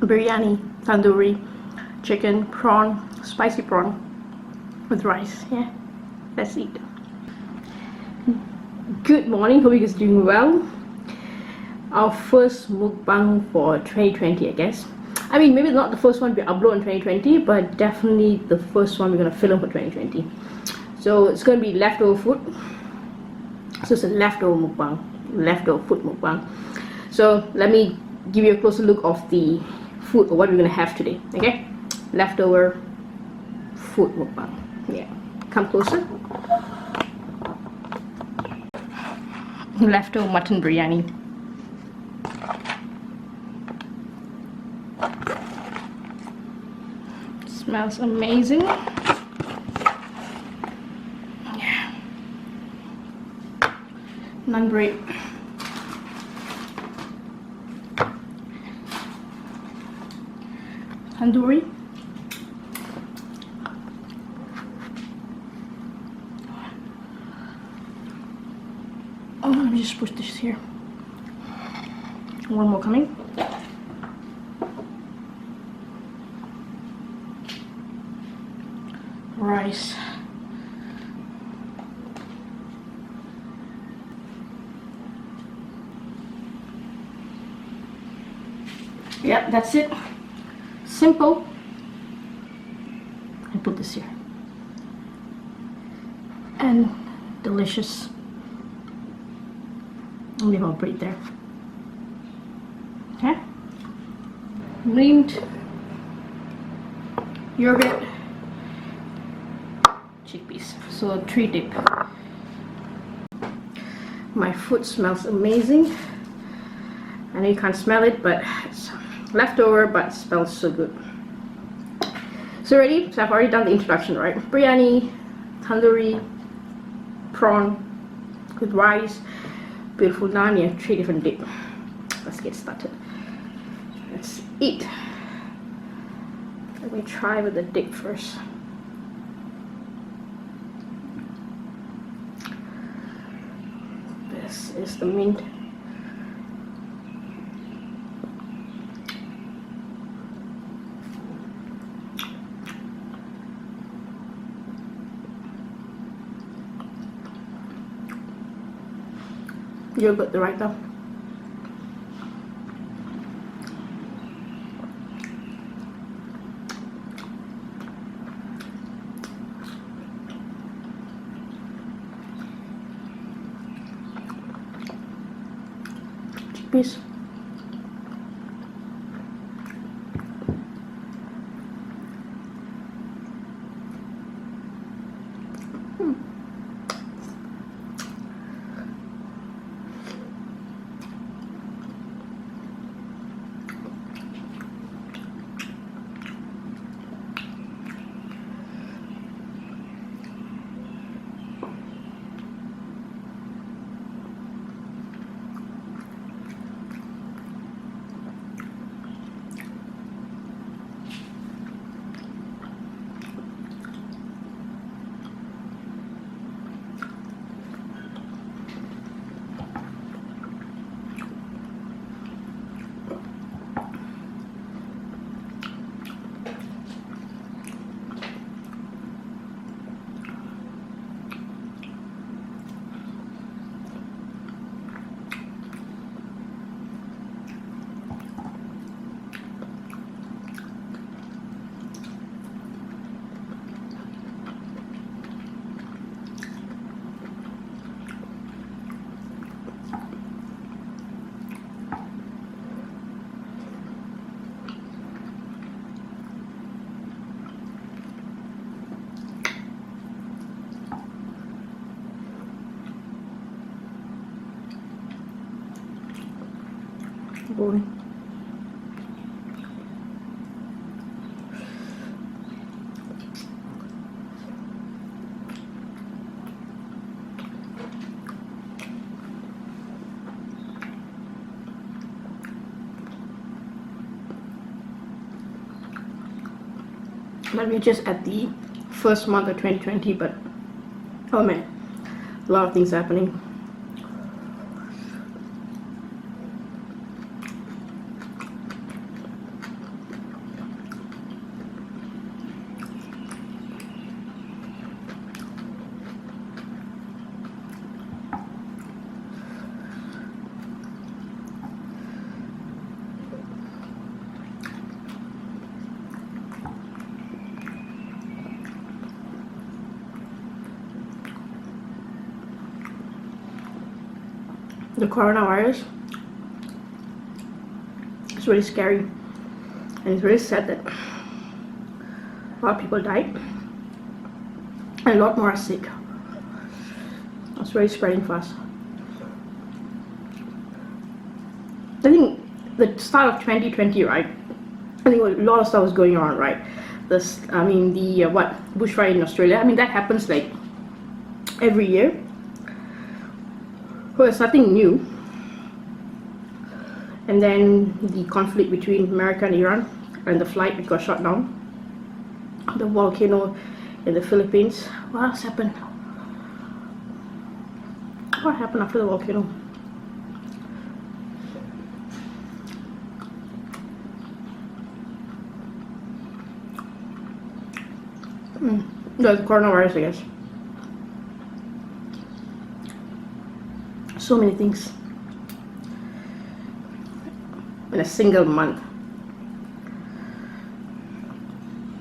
biryani, tandoori, chicken, prawn, spicy prawn with rice. Yeah, let's eat. Good morning, hope you guys are doing well. Our first mukbang for 2020, I guess. I mean, maybe not the first one we upload in 2020, but definitely the first one we're gonna film for 2020. So it's gonna be leftover food. So it's a leftover mukbang, leftover food mukbang. So let me give you a closer look of the food or what we're gonna have today. Okay, leftover food mukbang. Yeah, come closer. Leftover mutton biryani. Smells amazing. Yeah. Naan bread. Tandoori. Oh, let me just push this here. One more coming. Rice. Yep, that's it. Simple. I put this here. And delicious. I'll leave our bread there. Okay. Mint, yogurt, chickpeas. So 3 dip. My food smells amazing. I know you can't smell it, but it's leftover, but it smells so good. So ready? So I've already done the introduction, right? Biryani, tandoori, prawn with rice, beautiful naan. You have 3 different dip. Let's get started. Let's eat. Let me try with the dip first. This is the mint. Yogurt the right now. Chickpeas. Boring. But we're just at the first month of 2020, but oh man, a lot of things happening. the coronavirus. It's really scary, and it's really sad that a lot of people died and a lot more are sick. It's really spreading fast. I think the start of 2020, right? I think a lot of stuff was going on, right? The bushfire in Australia. I mean, that happens like every year. Well, it's nothing new. And then the conflict between America and Iran, and the flight that got shot down. The volcano in the Philippines. What else happened? What happened after the volcano? The coronavirus, I guess. So many things in a single month.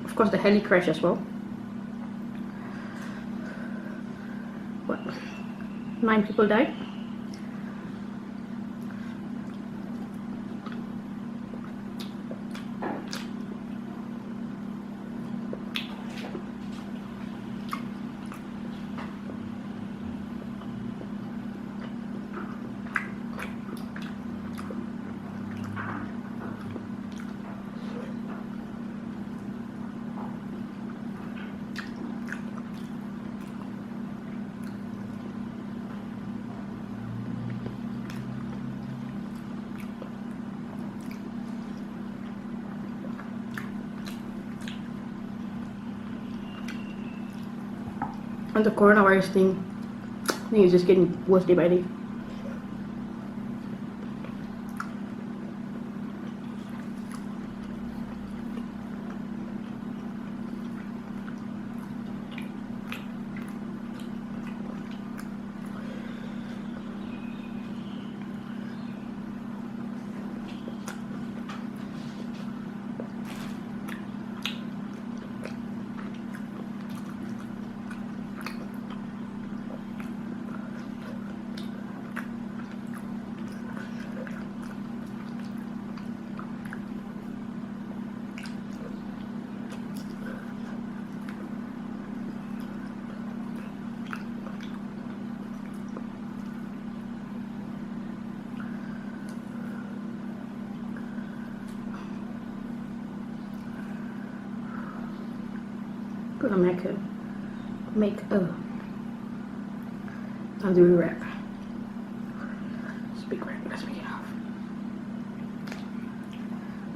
Of course, the heli crash as well. What? 9 people died. And the coronavirus thing, I think it's just getting worse day by day. Gonna make a tandoori wrap. It's a big wrap because we have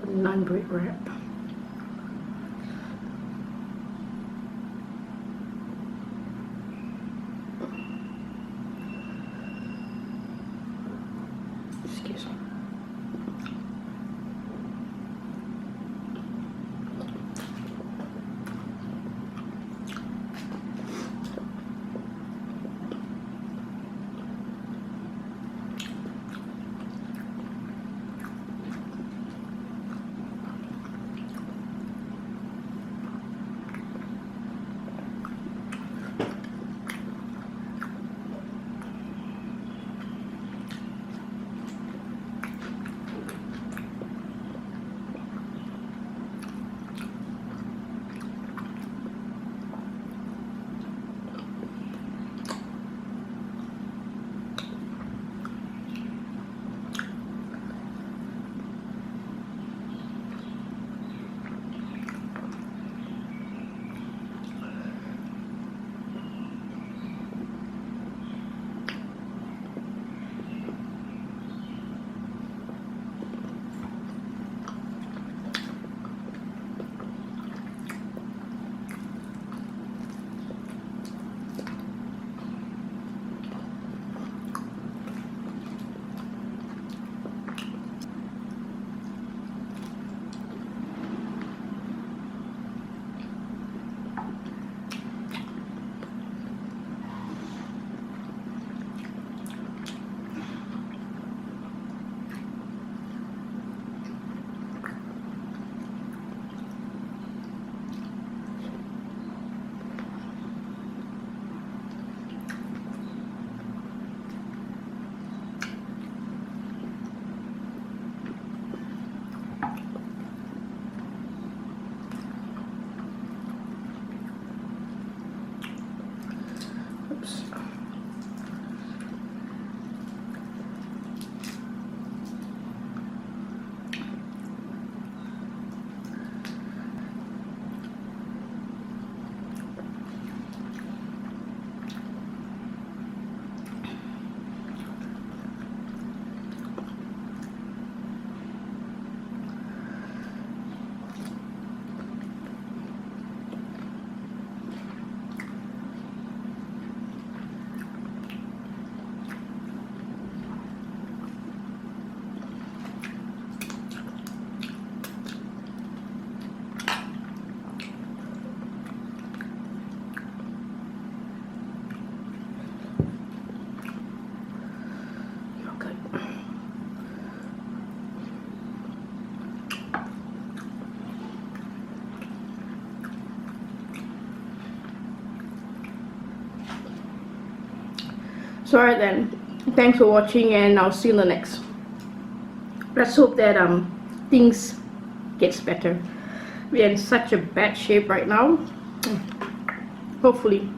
a naan bread wrap. Excuse me. So alright then, thanks for watching, and I'll see you in the next. Let's hope that things gets better. We're in such a bad shape right now. Hopefully,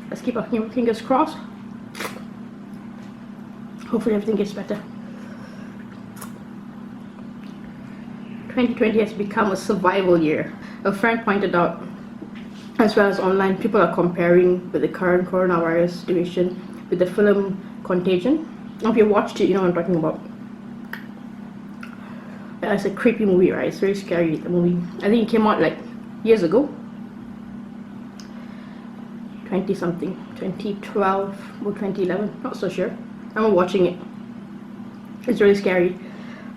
let's keep our fingers crossed. Hopefully everything gets better. 2020 has become a survival year. A friend pointed out, as well as online, people are comparing with the current coronavirus situation with the film Contagion. If you watched it, you know what I'm talking about. It's a creepy movie, right? It's very scary, the movie. I think it came out like years ago. 20 something, 2012 or 2011, not so sure. I remember watching it. It's really scary.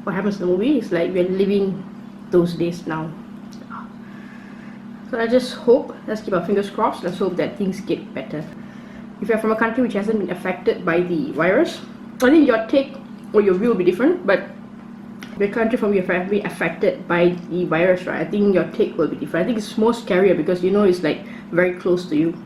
What happens in the movie is like we're living those days now. So I just hope, let's keep our fingers crossed, let's hope that things get better. If you're from a country which hasn't been affected by the virus, I think your take or your view will be different, but if you're a country from your family affected by the virus, right, I think your take will be different. I think it's more scarier because you know it's like very close to you.